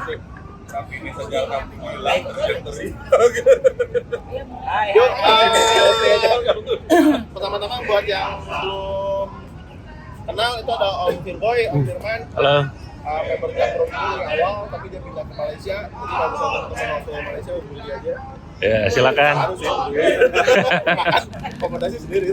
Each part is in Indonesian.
Tapi ini sejak kampung hilang trajektori. Yuk, pertama-tama buat yang belum kenal itu ada Om Firboy, Om Firman. Halo. Member Jakpro ini awal, tapi dia pindah ke Malaysia. Jadi kalau bisa teman-teman waktu Malaysia hubungi dia aja. Ya, silakan. Harus ya. Akomodasi sendiri.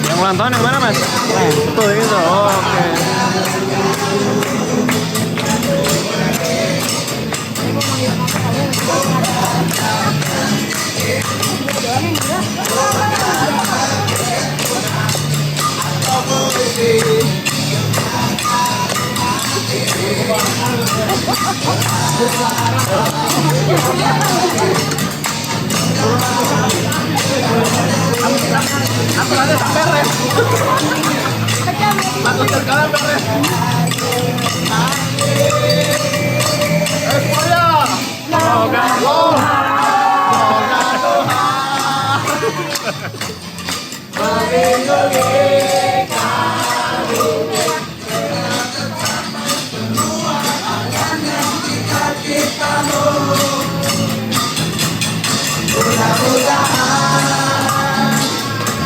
Yang ulang tahun yang mana, Mas? Betul itu. Oh, oke.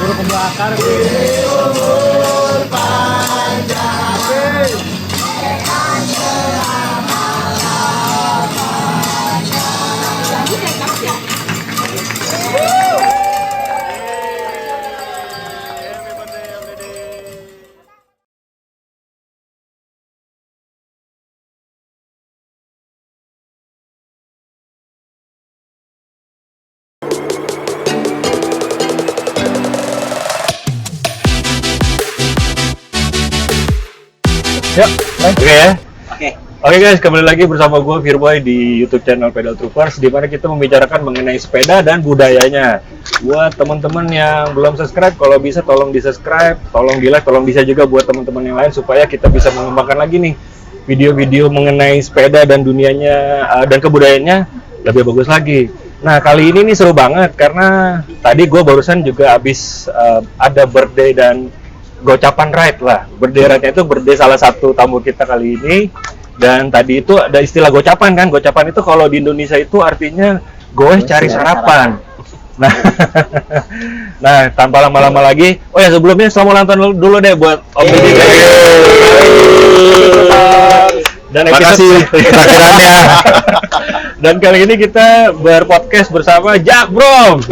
Buru kebakar. Yuk, oke ya. Oke guys, kembali lagi bersama gue Firboy di YouTube channel Pedal Troopers, di mana kita membicarakan mengenai sepeda dan budayanya. Buat teman-teman yang belum subscribe, kalau bisa tolong di-subscribe, tolong di-like, tolong bisa juga buat teman-teman yang lain supaya kita bisa mengembangkan lagi nih video-video mengenai sepeda dan dunianya dan kebudayaannya lebih bagus lagi. Nah, kali ini nih seru banget karena tadi gue barusan juga habis ada birthday dan gocapan ride lah. Birthday ride-nya itu birthday salah satu tamu kita kali ini. Dan tadi itu ada istilah gocapan kan. Gocapan itu kalau di Indonesia itu artinya goes cari sarapan. Nah, tanpa lama-lama lagi. Oh ya, sebelumnya selamat ulang tahun dulu deh buat Om Didi. Dan makasih terakhirannya. Dan kali ini kita berpodcast bersama Jakpro.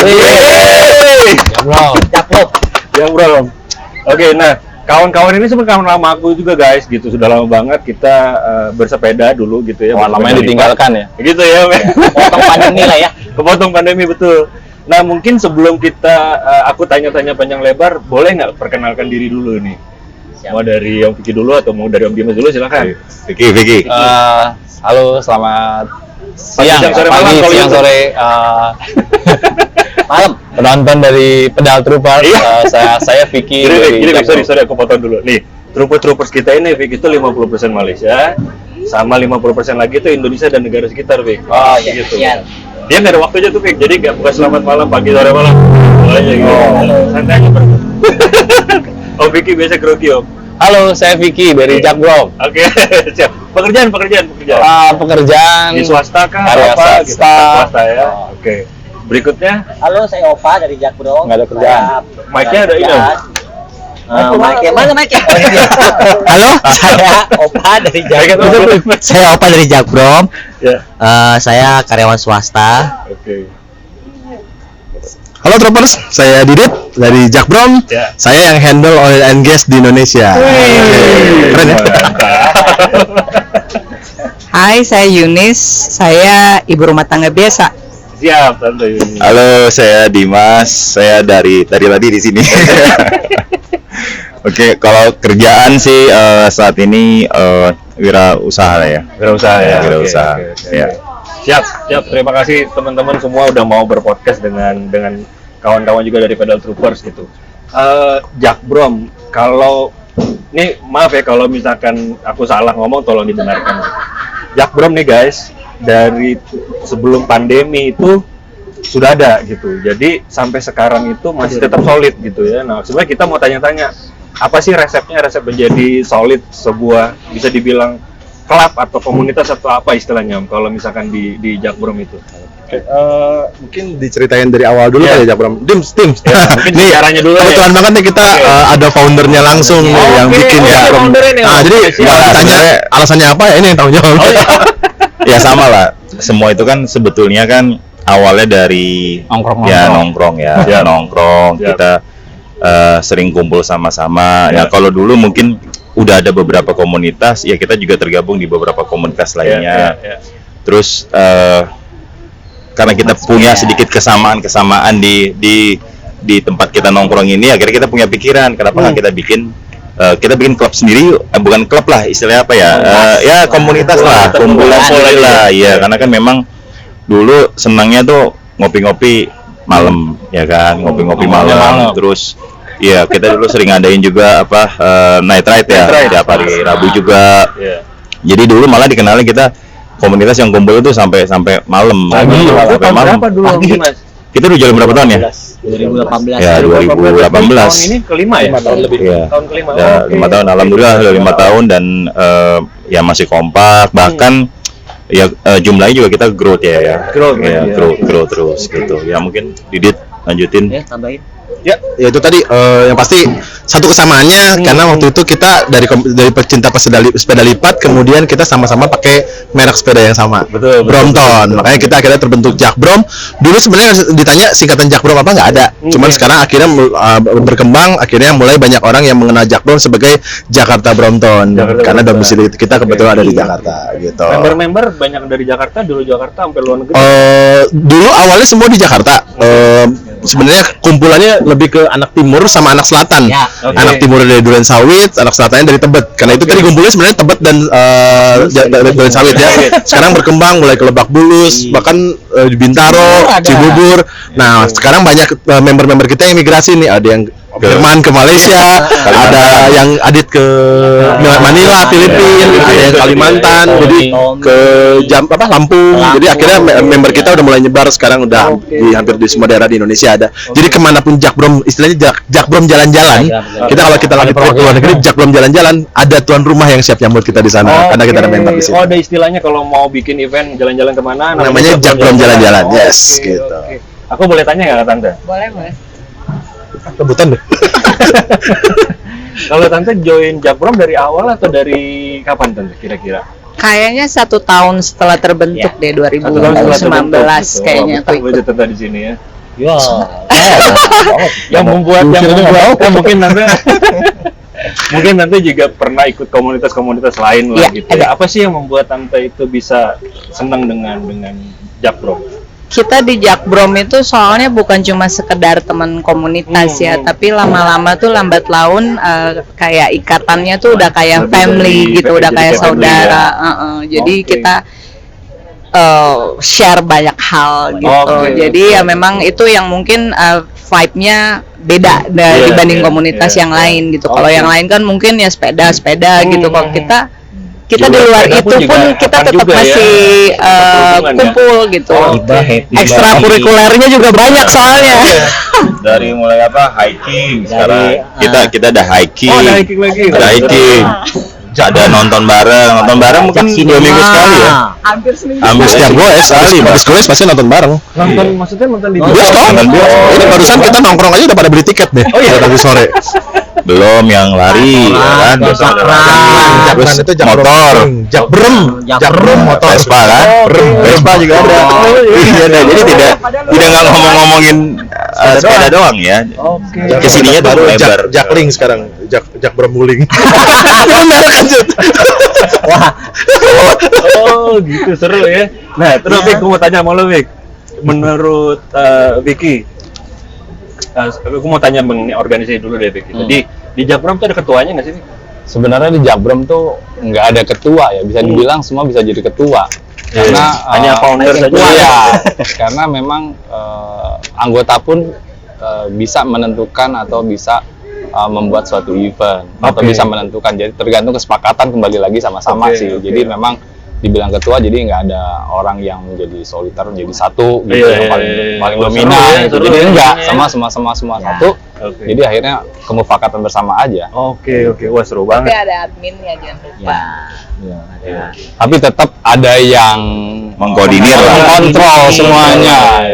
Jakpro. Oke, nah kawan-kawan ini sebenarnya kawan lama aku juga guys, gitu. Sudah lama banget kita bersepeda dulu gitu ya. Lamanya ditinggalkan ya? Gitu ya. Potong pandemi lah ya. Kepotong pandemi, betul. Nah, mungkin sebelum kita aku tanya-tanya panjang lebar, boleh nggak perkenalkan diri dulu nih? Siap. Mau dari Om Vicky dulu atau mau dari Om Dimas dulu, silakan. Vicky. Halo, selamat siang, siang, sore, malam, kalau siang, YouTube. sore, malam. Penonton dari Pedal Troopers, saya Vicky dari Gini, Jakbro. sorry, aku potong dulu. Nih, troopers kita ini, Vic, itu 50% Malaysia, sama 50% lagi itu Indonesia dan negara sekitar, Vic. Oh, iya. Gitu. Iya. Dia nggak ada waktunya tuh, Vic. Jadi nggak bukan selamat malam, pagi, sore, malam. Aja gitu. Santai aja, Bro. Oh, Vicky biasa grogi, Om. Halo, saya Vicky dari Jakbro. Oke, siap. Pekerjaan. Pekerjaan Di swasta kah? Karya Apa? Gitu. swasta. Swasta ya. Oke. Berikutnya, Halo, saya Opa dari Jakbro. Nggak ada kerjaan. mic-nya ada ini. Mic-nya mana mic-nya? Halo, saya Opa dari Jakbro. Saya Opa dari Jakbro. Ya. Saya karyawan swasta. Oke. Halo Troopers, saya Didit dari Jakbrom. Ya. Saya yang handle oil and gas di Indonesia. Keren ya? Hai, saya Yunis. Saya ibu rumah tangga biasa. Siap, Tante Yuni. Halo, saya Dimas. Saya dari tadi di sini. Oke, kalau kerjaan sih saat ini wirausaha lah ya. Wirausaha ya. Wirausaha. Oke. Ya. Siap. Terima kasih teman-teman semua udah mau berpodcast dengan kawan-kawan juga dari Pedal Troopers gitu. Jakbrom, kalau ini maaf ya kalau misalkan aku salah ngomong, tolong dibenarkan. Jakbrom nih guys, dari sebelum pandemi itu sudah ada gitu. Jadi sampai sekarang itu masih tetap solid gitu ya. Nah, sebenarnya kita mau tanya-tanya, apa sih resep menjadi solid sebuah, bisa dibilang klub atau komunitas atau apa istilahnya kalau misalkan di Jakbrom itu? Mungkin diceritain dari awal dulu Iya. kali ya Jakbrom. Dims. Mungkin caranya dulu ya. Kebetulan banget nih kita ada foundernya langsung nih yang Oke, bikin oh, ada Jakbrom. foundernya nih. Nah, jadi Oke, siap. kalau ditanya alasannya apa ya ini yang tanggung jawab. Ya sama lah. Semua itu kan sebetulnya kan awalnya dari nongkrong ya. Siap. Nongkrong. Siap. Kita sering kumpul sama-sama. Ya. Ya kalau dulu mungkin udah ada beberapa komunitas, ya kita juga tergabung di beberapa komunitas lainnya. Ya. Terus karena kita punya sedikit kesamaan di tempat kita nongkrong ini, akhirnya kita punya pikiran kenapa nggak kita bikin klub sendiri yuk. Bukan klub lah, istilahnya apa ya, ya komunitas lah, kumpulan sendiri lah, ya karena kan memang dulu senangnya tuh ngopi-ngopi malam, ya kan, ngopi-ngopi malam, terus ya kita dulu sering ngadain juga night ride ya, tiap hari Rabu juga. Ya. Jadi dulu malah dikenalin kita komunitas yang kumpul itu sampai malam. Sampai malam. Berapa dulu Mas? Kita udah jalan berapa tahun ya? 2018. Ya, 2018. Tahun ini kelima ya? 5 tahun lebih. Iya. Tahun kelima. Ya, 5 tahun. Alhamdulillah sudah 5 tahun dan ya masih kompak. Bahkan ya jumlahnya juga kita growth ya. Growth, Ya, ya. grow terus gitu. Ya mungkin Didit lanjutin. Ya, tambahin. Ya itu tadi yang pasti satu kesamaannya karena waktu itu kita dari pecinta sepeda lipat, kemudian kita sama-sama pakai merek sepeda yang sama, Brompton. Makanya kita akhirnya terbentuk Jakbrom. Dulu sebenarnya ditanya singkatan Jakbrom apa nggak ada, cuman sekarang akhirnya berkembang, akhirnya mulai banyak orang yang mengenal Jakbrom sebagai Jakarta Brompton karena domisili kita kebetulan ada di Jakarta gitu. Member-member banyak dari Jakarta, dulu Jakarta sampai luar negeri. Dulu awalnya semua di Jakarta. Sebenarnya kumpulannya lebih ke anak timur sama anak selatan. Ya, oke. Anak timur dari Duren Sawit, anak selatannya dari Tebet. Karena itu tadi kumpulnya sebenarnya Tebet dan Duren Sawit ya. Sekarang berkembang mulai ke Lebak Bulus, bahkan di Bintaro, Cibubur. Nah, sekarang banyak member-member kita yang migrasi nih. Ada yang Jerman ke Malaysia, ada yang Adit ke Manila, Filipina, ada yang Kalimantan, jadi ke Lampung. Jadi akhirnya member kita udah mulai nyebar sekarang udah di hampir di semua daerah di Indonesia ada. Jadi kemanapun Jakbrom, istilahnya Jakbrom jalan-jalan. Kita lagi trip ke luar negeri, Jakbrom jalan-jalan, ada tuan rumah yang siap nyambut kita di sana karena kita ada member di sini. Oh, ada istilahnya kalau mau bikin event jalan-jalan kemana? Namanya Jakbrom jalan-jalan, yes, Oke, gitu. oke. Aku boleh tanya nggak Tante? Boleh. Kebutan deh. Kalau Tante join Jakbrom dari awal atau dari kapan Tante kira-kira? Kayaknya 1 tahun setelah terbentuk deh, 2019 kayaknya. Aku ikut Tante di sini ya. Ya. Yang membuat mungkin Tante juga pernah ikut komunitas-komunitas lain lah Ya, gitu. Ya. Apa sih yang membuat Tante itu bisa senang dengan Jakbrom? kita di Jakbrom itu soalnya bukan cuma sekedar teman komunitas ya, tapi lama-lama tuh lambat laun kayak ikatannya tuh udah kayak family gitu, udah kayak saudara. Jadi kita share banyak hal gitu. Jadi ya memang itu yang mungkin vibe-nya beda dibanding komunitas yang lain gitu. Kalau yang lain kan mungkin ya sepeda gitu. Kalau kita di luar itu pun kita tetap masih kumpul gitu. Ekstrakurikulernya juga banyak soalnya. Dari mulai hiking sekarang kita ada hiking. Ada hiking lagi. Ada hiking. Ada nonton bareng mungkin 2 minggu sekali ya. Hampir setiap goes pasti nonton bareng. Nonton maksudnya nonton di Bioskop. Ini barusan kita nongkrong aja udah pada beli tiket deh. Tadi sore. Belum yang lari ya kan, terus motor, Jakbrom motor, Vespa kan, Vespa juga ada. Jadi tidak ngomongin sepeda doang ya. Kesininya baru lebar. Jakling sekarang, Jakbrom Wuling. Oh gitu, seru ya. Nah terus Vic, gue mau tanya sama lo Vic, menurut Vicky, aku mau tanya mengenai organisasi dulu deh Vicky. Jadi di Jakbrom tuh ada ketuanya nggak sih? Sebenarnya di Jakbrom tuh nggak ada ketua ya, bisa dibilang semua bisa jadi ketua. Karena hanya founder saja. Iya, karena memang anggota pun bisa menentukan atau bisa membuat suatu event atau bisa menentukan. Jadi tergantung kesepakatan kembali lagi sama-sama sih. Jadi memang dibilang ketua, jadi nggak ada orang yang menjadi soliter menjadi satu gitu yang paling dominan gitu. Jadi enggak, sama satu. Jadi akhirnya kemufakatan bersama aja. Oke. Wah seru banget. Tapi ada adminnya jangan lupa. Ya. Tapi tetap ada yang mengkoordinir lah, kontrol semuanya.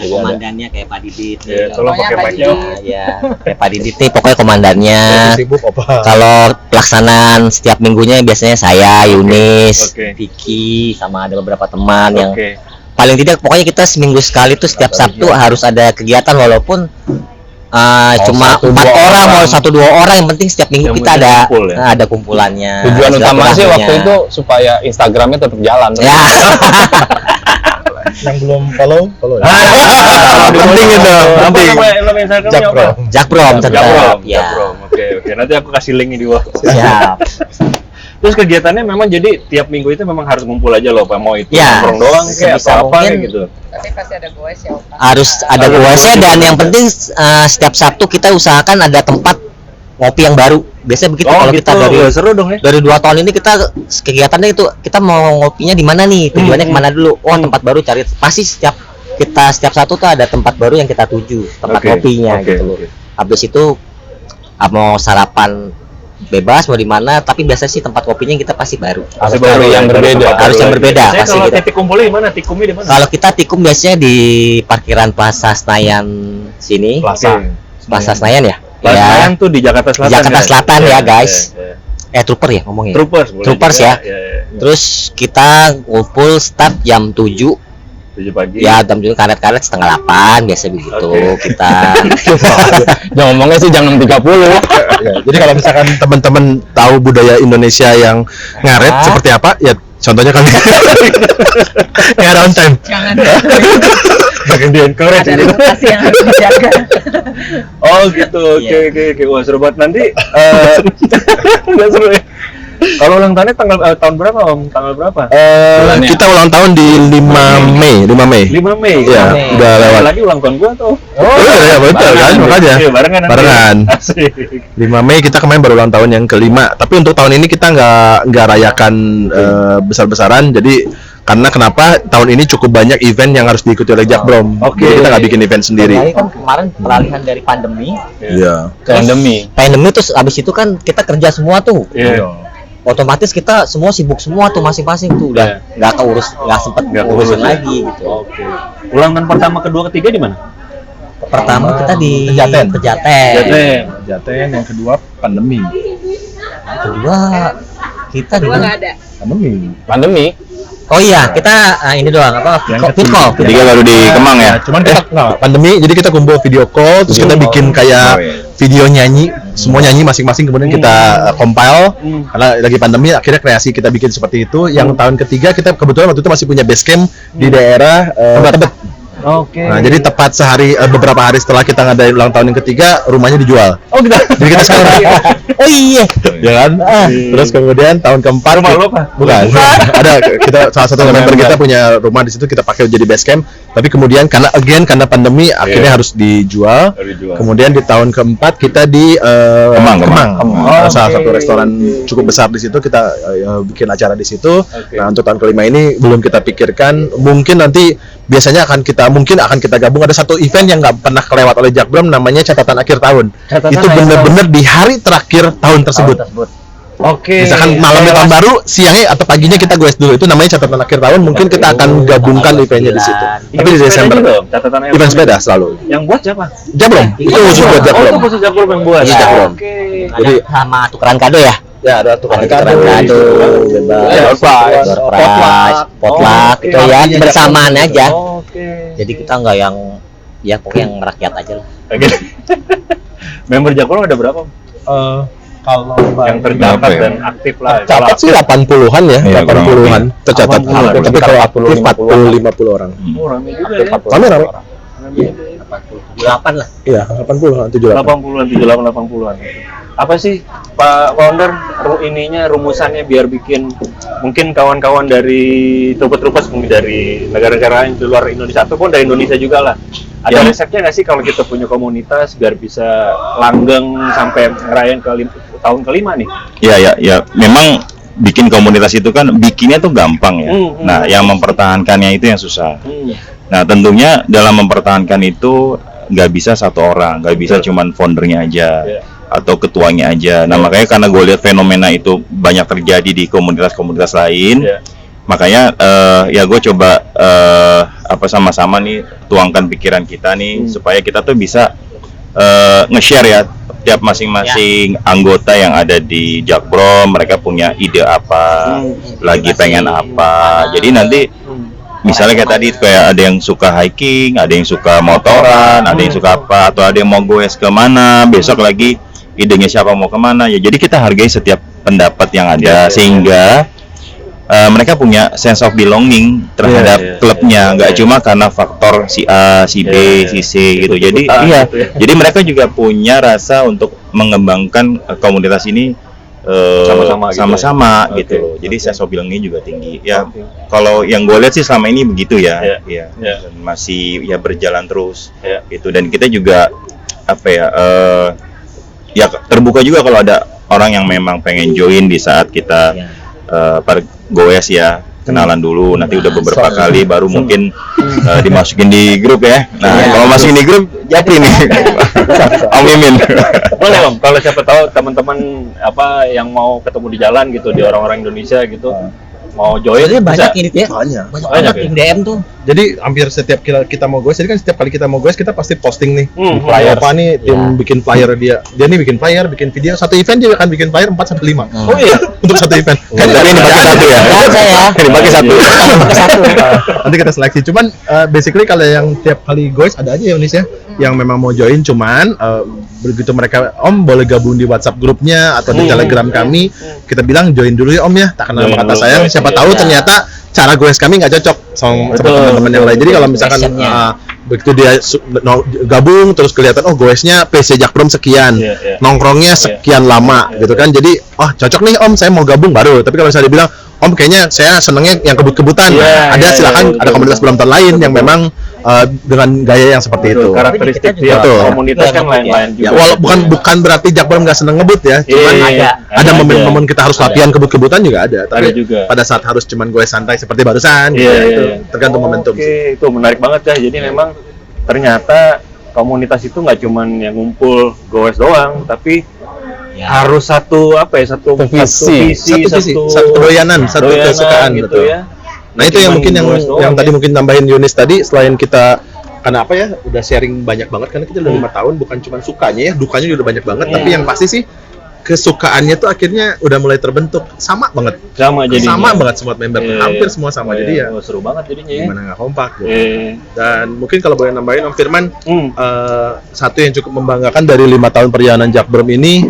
Ada komandannya kayak Pak Didit. Tolong pakai mic-nya. Ya, kayak Pak Didit nih pokoknya komandannya. Sibuk apa? Kalau pelaksanaan setiap minggunya biasanya saya, Yunis, Vicky, sama ada beberapa teman yang paling tidak pokoknya kita seminggu sekali tuh setiap Sabtu harus ada kegiatan walaupun cuma 4 orang mau 1-2 orang, yang penting setiap minggu kita ada ada kumpulannya. Tujuan utama sih waktu itu supaya Instagramnya tetap jalan. Ya. Yang belum follow ya. Penting itu. Jakbrom tetap. Oke. Nanti aku kasih linknya di bawah. Siap. Terus kegiatannya memang jadi tiap minggu itu memang harus ngumpul aja loh, Pak. Mau itu nongkrong doang kayak apa kayak gitu. Tapi pasti ada goes ya. Harus ada goesnya, dan yang penting setiap Sabtu kita usahakan ada tempat ngopi yang baru. Biasanya begitu kalau kita seru dong ya. dari 2 tahun ini kita kegiatannya itu kita mau ngopinya di mana nih, tujuannya kemana dulu. Tempat baru cari, pasti setiap Sabtu tuh ada tempat baru yang kita tuju, tempat ngopinya gitu loh. Habis itu mau sarapan bebas mau di mana, tapi biasanya sih tempat kopinya kita pasti baru. Harus yang berbeda. Pasti kalau kita. titik kumpulnya di mana? Tikumnya di mana? Kalau kita tikum biasanya di parkiran Plaza Senayan sini. Plaza Senayan ya. Senayan tuh di Jakarta Selatan. Di Jakarta Selatan ya, guys. Trooper ya ngomongnya. Troopers ya. Terus kita ngumpul start jam 7 pagi. Ya, jam 7 karet-karet setengah 8 biasa begitu kita. Jangan ngomongnya sih jam 6.30. Jadi kalau misalkan teman-teman tahu budaya Indonesia yang ngaret seperti apa, ya contohnya kali nggak ada on time. Jangan. Bagian di encourage. Ada lokasi yang harus dijaga. Oh gitu. Oke. Wah seru banget nanti. Nggak seru ya. Kalau ulang tahunnya tahun berapa Om? Tanggal berapa? Kita ulang tahun di 5 Mei. 5 Mei. Ya, udah lewat. Lagi ulang tahun gua tuh. Iya betul kan, makanya. Barengan. 5 Mei kita kemarin baru ulang tahun yang kelima. Tapi untuk tahun ini kita nggak rayakan besar-besaran. Jadi karena kenapa tahun ini cukup banyak event yang harus diikuti oleh Jakbrom. Jadi kita nggak bikin event sendiri. Kan kemarin peralihan dari pandemi. Iya. Pandemi terus abis itu kan kita kerja semua tuh. Otomatis kita semua sibuk semua tuh masing-masing tuh, udah nggak sempet urusin lagi gitu. Ulang tahun pertama, kedua, ketiga di mana? Pertama kita di Pejaten, yang kedua pandemi. Kedua kita di Nggak ada. Pandemi. Oh iya, kita ini doang apa? Fitcall. Ketiga baru di Kemang ya. Cuman kita pandemi, jadi kita kumpul video call, terus kita bikin kayak video nyanyi semua nyanyi masing-masing kemudian kita compile karena lagi pandemi akhirnya kreasi kita bikin seperti itu. Yang tahun ketiga kita kebetulan waktu itu masih punya base camp di daerah Tebet. Oke. Nah, jadi tepat beberapa hari setelah kita ngadain ulang tahun yang ketiga, rumahnya dijual. Oh, gitu. Jadi kita sekarang oh iya, ya kan? Terus kemudian tahun keempat Rumah lo apa? Bukan. Ada kita salah satu member kita punya rumah di situ kita pakai jadi base camp. Tapi kemudian karena pandemi akhirnya harus dijual. Kemudian di tahun keempat kita di Kemang. Salah satu restoran cukup besar di situ kita bikin acara di situ. Nah, untuk tahun kelima ini belum kita pikirkan. Mungkin nanti biasanya akan kita gabung ada satu event yang nggak pernah kelewat oleh Jack Brom namanya catatan akhir tahun. Itu benar-benar di hari terakhir tahun tersebut. Oke. Misalkan malamnya tahun baru, siangnya atau paginya kita goes dulu. Itu namanya catatan akhir tahun. Mungkin kita akan gabungkan eventnya di situ. Tapi di Desember. Event sepeda selalu. Yang buat siapa? Jack Brom. Itu khusus buat Jack Brom. Itu khusus Jack Brom yang buat. Iya, Jack Brom. Oke. Jadi sama tukeran kado ya. Ya, ada tukeran kado, bebas, potluck, itu ya bersamaan aja. Oke. Jadi kita nggak yang ya pokoknya yang rakyat aja lah. Oke. Member Jack Brom ada berapa? kalau yang tercatat dan aktif lah. Tercatat sih 80-an ya, Iya, 80-an tercatat. 80-an. Tapi kalau aktif 40-50 orang. Rame juga ya. Rame. 78 lah. Iya, 80-an, 78. 80-an, 78, 80-an. Apa sih Pak Founder rumusannya biar bikin mungkin kawan-kawan dari Trupers mungkin dari negara-negara lain di luar Indonesia ataupun dari Indonesia juga lah. Ada resepnya nggak sih kalau kita punya komunitas biar bisa langgeng sampai ngerayain tahun kelima nih? Ya. Memang bikin komunitas itu kan bikinnya tuh gampang ya. Nah, yang mempertahankannya itu yang susah. Nah, tentunya dalam mempertahankan itu nggak bisa satu orang, nggak bisa cuman foundernya aja atau ketuanya aja. Nah, makanya karena gue lihat fenomena itu banyak terjadi di komunitas-komunitas lain, makanya ya gue coba sama-sama nih tuangkan pikiran kita nih supaya kita tuh bisa nge-share ya tiap masing-masing anggota yang ada di Jack Brom, mereka punya ide apa, lagi pengen apa. Jadi nanti misalnya kayak tadi kayak ada yang suka hiking, ada yang suka motoran, ada yang suka apa, atau ada yang mau goes kemana, besok lagi idenya siapa mau kemana ya. Jadi kita hargai setiap pendapat yang ada sehingga mereka punya sense of belonging terhadap klubnya, nggak cuma karena faktor si A, si B, si C gitu. Jadi jadi mereka juga punya rasa untuk mengembangkan komunitas ini sama-sama gitu. Jadi sense of belonging juga tinggi. Ya kalau yang gue lihat sih selama ini begitu ya. Dan masih ya berjalan terus gitu. Dan kita juga ya terbuka juga kalau ada orang yang memang pengen join di saat kita goes ya, kenalan dulu, nanti udah beberapa kali baru mungkin dimasukin di grup ya. Nah, kalau masukin di grup Japri nih. Om Mimin. Boleh Om, kalau siapa tahu teman-teman yang mau ketemu di jalan gitu, di orang-orang Indonesia gitu, mau join Jadi banyak bisa. ini ya. Banyak yang DM tuh. Jadi hampir setiap kita mau goes, jadi kan setiap kali kita mau goes kita pasti posting nih flyer. apa nih tim bikin flyer dia nih bikin flyer, bikin video, satu event dia akan bikin flyer 4-5. Oh iya, Untuk satu event. Tapi ini pakai satu ya. Ini pakai satu. Nanti kita seleksi. Cuman basically kalau yang tiap kali goes ada aja ya Indonesia yang memang mau join, cuman begitu mereka Om boleh gabung di WhatsApp grupnya atau di Telegram kami, kita bilang join dulu ya Om ya, tak kenal kata sayang, siapa tahu ternyata cara goes kami nggak cocok sama teman-teman yang lain. Jadi kalau misalkan begitu dia gabung terus kelihatan goesnya PC Jack Brom sekian, nongkrongnya sekian lama gitu kan, jadi cocok nih Om, saya mau gabung baru. Tapi kalau misalnya dibilang Om kayaknya saya senengnya yang kebut-kebutan, silakan ada komunitas penonton lain yang memang dengan gaya yang seperti itu. Karakteristik tiap komunitas kan lain-lain juga. Ya, bukan berarti Jack Brom nggak seneng ngebut ya, cuman ada momen-momen kita harus latihan kebut-kebutan juga ada. Tapi juga. Pada saat harus cuman gue santai seperti barusan, itu tergantung momentum. Oke, itu menarik banget ya. Jadi memang ternyata komunitas itu nggak cuman yang ngumpul goes doang, tapi harus satu visi, satu doyanan, satu kesukaan gitu ya. Nah itu yang mungkin yang tadi mungkin tambahin Yunis tadi, selain kita karena udah sharing banyak banget karena kita udah 5 tahun, bukan cuma sukanya ya, dukanya juga udah banyak banget. Tapi yang pasti sih kesukaannya tuh akhirnya udah mulai terbentuk sama banget. Sama banget semua member, hampir semua sama. Jadi ya seru banget jadinya ya. Gimana nggak kompak gitu. Dan mungkin kalau boleh nambahin Om Firman, satu yang cukup membanggakan dari 5 tahun perjalanan Jakbrom ini,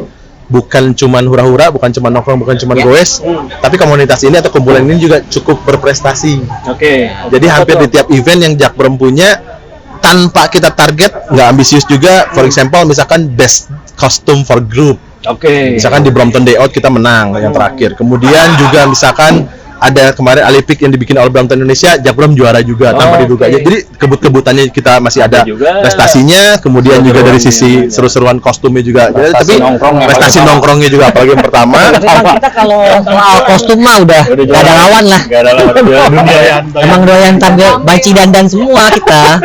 bukan cuman hura-hura, bukan cuman nongkrong, bukan cuman goes, tapi komunitas ini atau kumpulan ini juga cukup berprestasi. Jadi hampir di tiap event yang Jakbrom punya, tanpa kita target, nggak ambisius juga. For example, misalkan best costume for group. Misalkan di Brompton Day Out kita menang yang terakhir. Kemudian juga misalkan ada kemarin Alipik yang dibikin oleh Brompton Indonesia, Jakbrom juara juga tanpa diduga. Jadi kebut-kebutannya kita masih ada prestasinya. Kemudian juga dari sisi seru-seruan kostumnya juga. Jadi, tapi prestasi nongkrongnya juga apalagi yang pertama. Kita kalau soal kostum mah udah gak ada lawan lah. Emang doyan tampil banci dandan semua kita.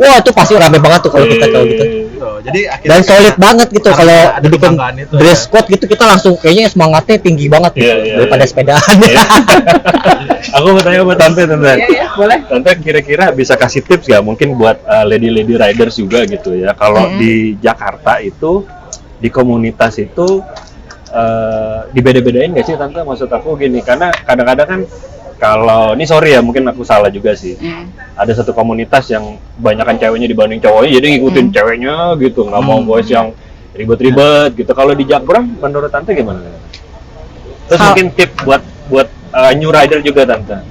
Wah, itu pasti rame banget tuh kalau kita kalau gitu. Jadi Dan solid banget gitu kalau dibikin dress code gitu, kita langsung kayaknya semangatnya tinggi banget gitu daripada sepedaan. Aku mau tanya buat Tante. Boleh. Tante kira-kira bisa kasih tips nggak mungkin buat lady riders juga gitu ya, kalau di Jakarta itu, di komunitas itu dibeda-bedain nggak sih Tante? Maksud aku gini, karena kadang-kadang kan kalau ini sorry ya, mungkin aku salah juga sih. Ada satu komunitas yang banyakan ceweknya dibanding cowoknya, jadi ngikutin ceweknya gitu, nggak mau boys yang ribet-ribet gitu. Kalau di Jakbrom, menurut Tante gimana? Terus mungkin tip buat new rider juga Tante.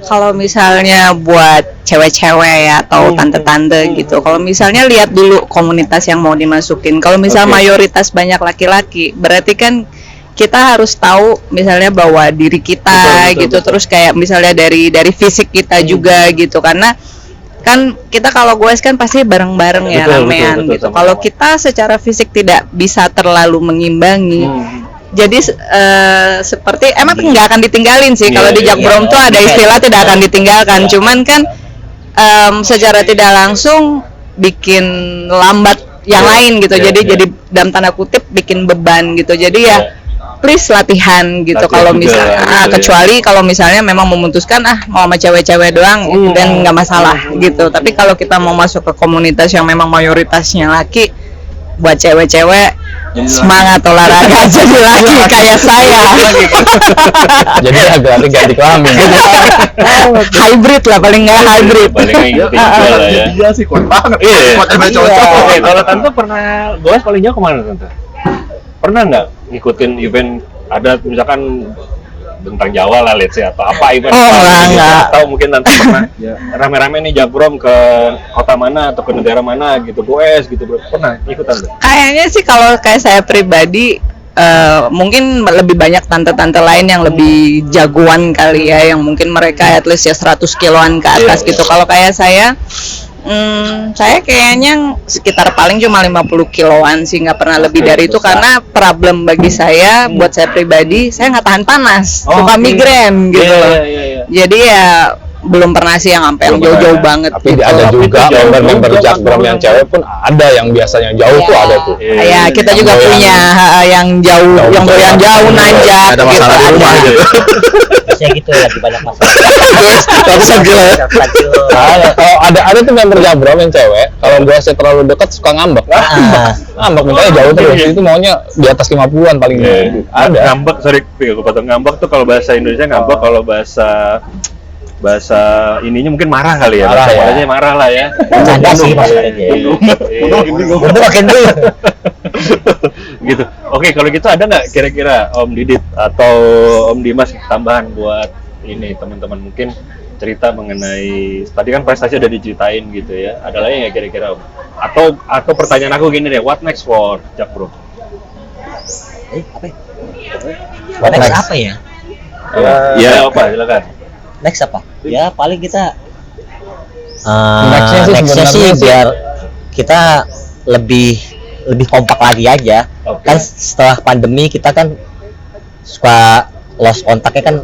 Kalau misalnya buat cewek-cewek ya atau tante-tante gitu, kalau misalnya lihat dulu komunitas yang mau dimasukin. Kalau misal mayoritas banyak laki-laki, berarti kan kita harus tahu misalnya bahwa diri kita betul. Terus kayak misalnya dari fisik kita juga gitu, karena kan kita kalau goes kan pasti bareng-bareng ya, ramean gitu. Kalau kita secara fisik tidak bisa terlalu mengimbangi, jadi seperti emang nggak akan ditinggalin sih. Kalau di Jakbrom tuh ada istilah tidak akan ditinggalkan, cuman kan secara tidak langsung bikin lambat yang lain gitu. Jadi dalam tanda kutip bikin beban gitu. Jadi ya please latihan gitu. Kalau misalnya kecuali kalau misalnya memang memutuskan mau sama cewek-cewek doang dan nggak masalah gitu. Tapi kalau kita mau masuk ke komunitas yang memang mayoritasnya laki, buat cewek-cewek semangat olahraga jadi laki kayak saya. Jadi agak ganti kelamin. Hybrid lah, paling nggak hybrid. Paling nggak lah ya. Iya sih, kuat banget. Oke, kalau Tante pernah goes paling jauh kemana Tante? Pernah nggak ngikutin event, ada misalkan Bentang Jawa lah, let's say, atau apa event? Enggak. Tahu mungkin Tante pernah rame-rame nih Jakbrom ke kota mana atau ke negara mana gitu, goes gitu, pernah ikut Tante? Kayaknya sih kalau kayak saya pribadi mungkin lebih banyak tante-tante lain yang lebih jagoan kali ya, yang mungkin mereka at least ya 100 kiloan ke atas gitu. Kalau kayak saya kayaknya sekitar paling cuma 50 kiloan sih, nggak pernah lebih dari itu, karena problem bagi saya, buat saya pribadi, saya nggak tahan panas, suka migrain gitu loh. Jadi ya belum pernah sih yang sampai yang jauh-jauh banget. Tapi gitu. ada juga member Jakbrom yang cewek pun ada, yang biasanya jauh tuh ada tuh. Ya kita juga punya yang jauh, yang doyan jauh nanjak. Ada masalah di rumah gitu. Biasanya gitu lagi banyak masalah. Ratusan kilo ya. Kalau ada tuh member Jakbrom yang cewek, kalau goesnya terlalu dekat suka ngambek. Ngambek makanya jauh terus. Itu maunya di atas 50-an paling ada. Ngambek, sorry, aku potong. Ngambek tuh kalau bahasa Indonesia ngambek, kalau bahasa ininya mungkin marah kali ya. Bahasa marah lah ya. Bercanda sih maksudnya. Udah makin dulu. Gitu. Oke, kalau gitu ada nggak kira-kira Om Didit atau Om Dimas tambahan buat ini teman-teman, mungkin cerita mengenai tadi kan prestasi udah diceritain gitu ya. Ada lagi nggak kira-kira Om? Atau pertanyaan aku gini deh, what next for Jakbrom? Apa ya? What next apa ya? Ya apa, silakan. Next apa? Ya paling kita nextnya sih biar kita lebih kompak lagi aja. Kan setelah pandemi kita kan suka lost kontaknya kan,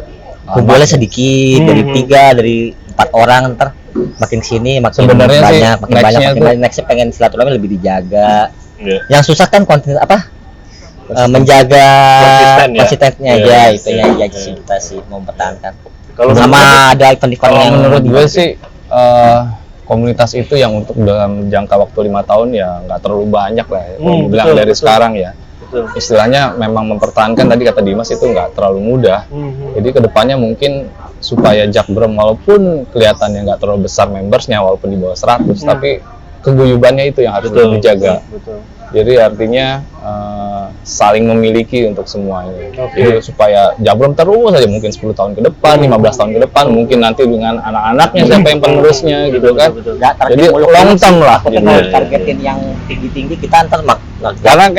kumpulnya sedikit, dari 3 dari 4 orang, ntar makin sini makin banyak, makin nextnya pengen silaturahmi lebih dijaga. Yang susah kan menjaga konsistennya aja, itu yang aja sih kita sih mau mempertahankan. Kalau sama ada event-event yang menurut gue sih komunitas itu yang untuk dalam jangka waktu 5 tahun ya nggak terlalu banyak lah ya. Kalau bilang dari sekarang ya. istilahnya memang mempertahankan tadi kata Dimas itu nggak terlalu mudah. Jadi kedepannya mungkin supaya Jakbram walaupun kelihatannya nggak terlalu besar membersnya walaupun di bawah 100, tapi keguyubannya itu yang harus dijaga. Jadi artinya saling memiliki untuk semuanya. Jadi supaya Jakbram terus saja mungkin 10 tahun ke depan, 15 tahun ke depan, mungkin nanti dengan anak-anaknya siapa yang penerusnya gitu kan. Jadi long term lah. Tapi kalau targetin yang tinggi-tinggi kita antar karena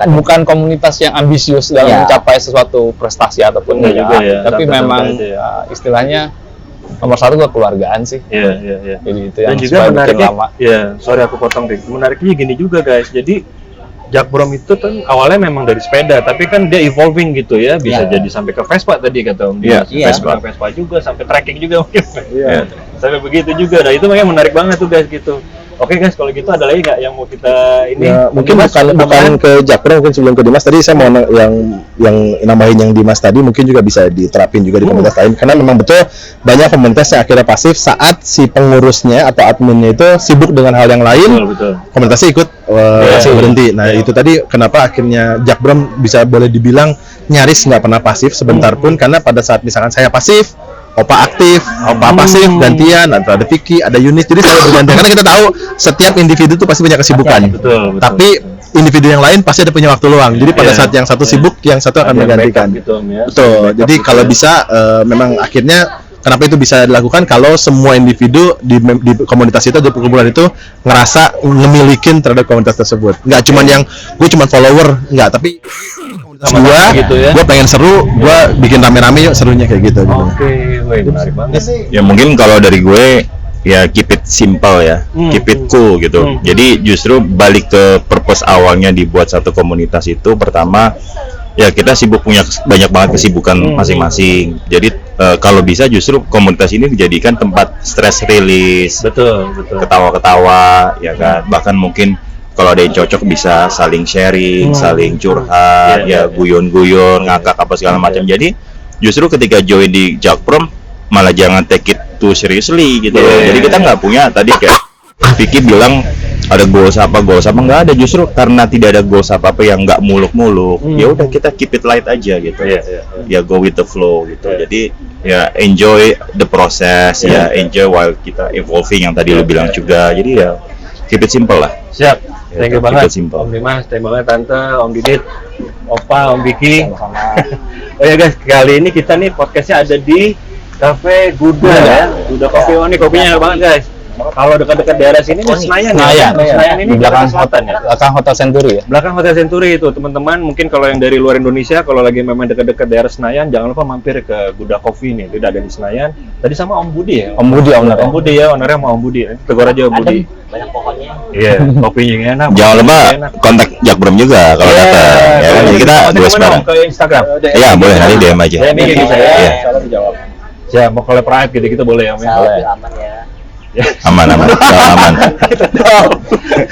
bukan komunitas yang ambisius dalam mencapai sesuatu prestasi ataupun tapi memang istilahnya nomor satu kekeluargaan sih. Iya. Jadi itu yang Dan juga menariknya, sorry aku potong deh. Menariknya gini juga guys. Jadi Jakbram itu kan awalnya memang dari sepeda, tapi kan dia evolving gitu ya. Bisa jadi sampai ke Vespa tadi kata Om Dimas. Vespa juga sampai trekking juga mungkin. Sampai begitu juga. Nah itu makanya menarik banget tuh guys gitu. Oke guys, kalau gitu ada lagi nggak yang mau kita ini? Ya, mungkin bukan ke Jakbram, mungkin sebelum ke Dimas tadi saya mau yang nambahin yang Dimas tadi mungkin juga bisa diterapin juga di komunitas lain, karena memang betul banyak komunitas yang akhirnya pasif saat si pengurusnya atau adminnya itu sibuk dengan hal yang lain, komunitasnya ikut berhenti. Nah itu tadi kenapa akhirnya Jakbram bisa boleh dibilang nyaris nggak pernah pasif sebentar pun, karena pada saat misalkan saya pasif, Opa aktif, Opa pasif, gantian, atau ada Vicky, ada Yunis, jadi saya bergantian karena kita tahu setiap individu itu pasti punya kesibukan. Tapi individu yang lain pasti ada punya waktu luang. Jadi pada saat yang satu sibuk, yang satu akan menggantikan. Betul. Jadi kalau bisa memang akhirnya kenapa itu bisa dilakukan kalau semua individu di komunitas itu, di perkumpulan itu ngerasa ngemilikin terhadap komunitas tersebut. Nggak cuman yang gue cuman follower, nggak, tapi gua gitu ya. Gua pengen seru, gua bikin rame-rame yuk serunya kayak gitu. Oke, menarik banget. Ya mungkin kalau dari gue ya keep it simple ya, keep it cool gitu. Jadi justru balik ke purpose awalnya dibuat satu komunitas itu, pertama ya kita sibuk, punya banyak banget kesibukan masing-masing. Jadi kalau bisa justru komunitas ini dijadikan tempat stress release, betul. Ketawa-ketawa ya kan, bahkan mungkin kalau ada yang cocok bisa saling sharing, saling curhat, guyon-guyon, ngakak apa segala macam. Jadi justru ketika join di Jakbram malah jangan take it too seriously gitu. Jadi kita nggak punya tadi kayak Vicky bilang ada goals apa nggak ada, justru karena tidak ada goals apa yang nggak muluk-muluk. Ya udah kita keep it light aja gitu. Ya go with the flow gitu. Jadi ya enjoy the process, ya enjoy while kita evolving yang tadi lu bilang juga. Jadi ya keep it simple lah. Siap. Thank you banget Om Dimas, thank you banget Tante, Om Didit, Opa, Om Vicky. Oh ya guys, kali ini kita nih podcastnya ada di Cafe Guda ya. Guda Coffee. Oh, ini kopinya enak banget guys. Kalau dekat-dekat daerah sini di Senayan. Senayan ini di belakang selatan ya. Belakang Hotel Century ya. Belakang Hotel Century itu teman-teman, mungkin kalau yang dari luar Indonesia, kalau lagi memang dekat-dekat daerah Senayan, jangan lupa mampir ke Guda Coffee nih. Dia ada di Senayan. Tadi sama Om Budi ya. Om Budi ya, ownernya sama Om Budi. Tegur aja Om Budi. Banyak pohonnya. Iya, kopinya enak. Jangan lupa kontak Jakbram juga kalau datang. Ya kan, jadi kita dua sebarang. Ke Instagram. Iya, boleh, nanti DM aja. DM saya. Insyaallah dijawab. Ya, mau collab gitu-gitu boleh ya, Om. Boleh. Aman ya. Aman.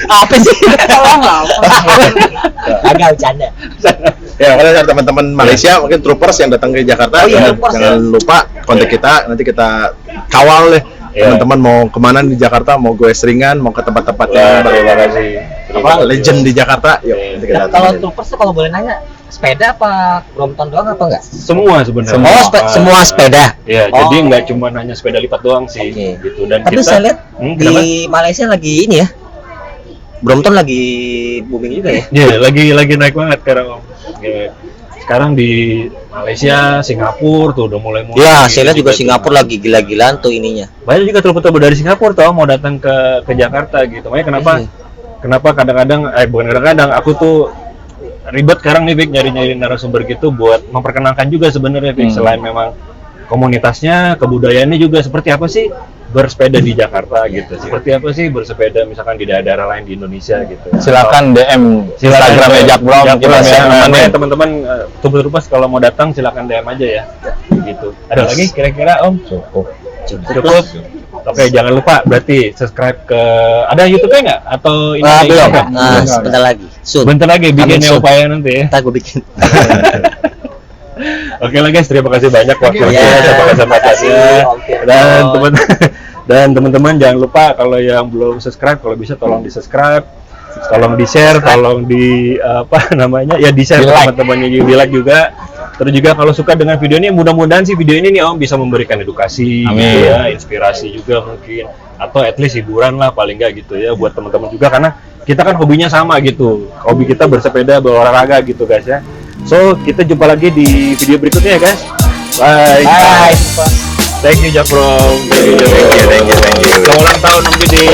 Apa sih? Agak bercanda. Ya, kalau teman-teman Malaysia mungkin troopers yang datang ke Jakarta, jangan lupa kontak kita, nanti kita kawal deh. Teman-teman mau kemana di Jakarta, mau gue seringan, mau ke tempat-tempat yang legend di Jakarta, yuk. Kalau troopers kalau boleh nanya, sepeda apa Brompton doang apa enggak? Semua sebenarnya. Semua sepeda. Ya, jadi nggak cuma hanya sepeda lipat doang sih, gitu. Dan tapi kita, saya lihat di Malaysia lagi ini ya, Brompton lagi booming juga ya. Iya, lagi naik banget sekarang Om. Sekarang di Malaysia, Singapura tuh udah mulai. Ya, saya lihat juga Singapura lagi gila-gilaan tuh ininya. Banyak juga telepon dari Singapura tuh mau datang ke Jakarta gitu. Makanya kenapa kadang-kadang bukan kadang-kadang aku tuh ribet sekarang nih Vic nyari narasumber gitu buat memperkenalkan juga sebenarnya Vic, selain memang komunitasnya, kebudayaannya juga seperti apa sih bersepeda di Jakarta gitu. Seperti apa sih bersepeda misalkan di daerah lain di Indonesia gitu. Silakan DM Instagramnya Jakbram kita ya. Teman-teman Troopers kalau mau datang silakan DM aja ya. Gitu. Ada lagi kira-kira Om? Cukup. Oke, jangan lupa berarti subscribe ke ada YouTube-nya nggak atau ini belum? Sebentar lagi. Bentar lagi bikinnya upaya nanti ya. Ntar gue bikin. Oke lah guys, terima kasih banyak waktunya sama dan teman-teman jangan lupa kalau yang belum subscribe, kalau bisa tolong di subscribe, tolong di-share, tolong di-share ke teman-temannya, di-like juga. Terus juga kalau suka dengan video ini, mudah-mudahan sih video ini nih Om bisa memberikan edukasi, gitu ya, inspirasi juga mungkin, atau at least hiburan lah paling nggak gitu ya buat teman-teman juga, karena kita kan hobinya sama gitu, hobi kita bersepeda, berolahraga gitu guys ya. So kita jumpa lagi di video berikutnya ya guys. Bye. Thank you Japrom. Thank you. Selamat ulang tahun Om Gede.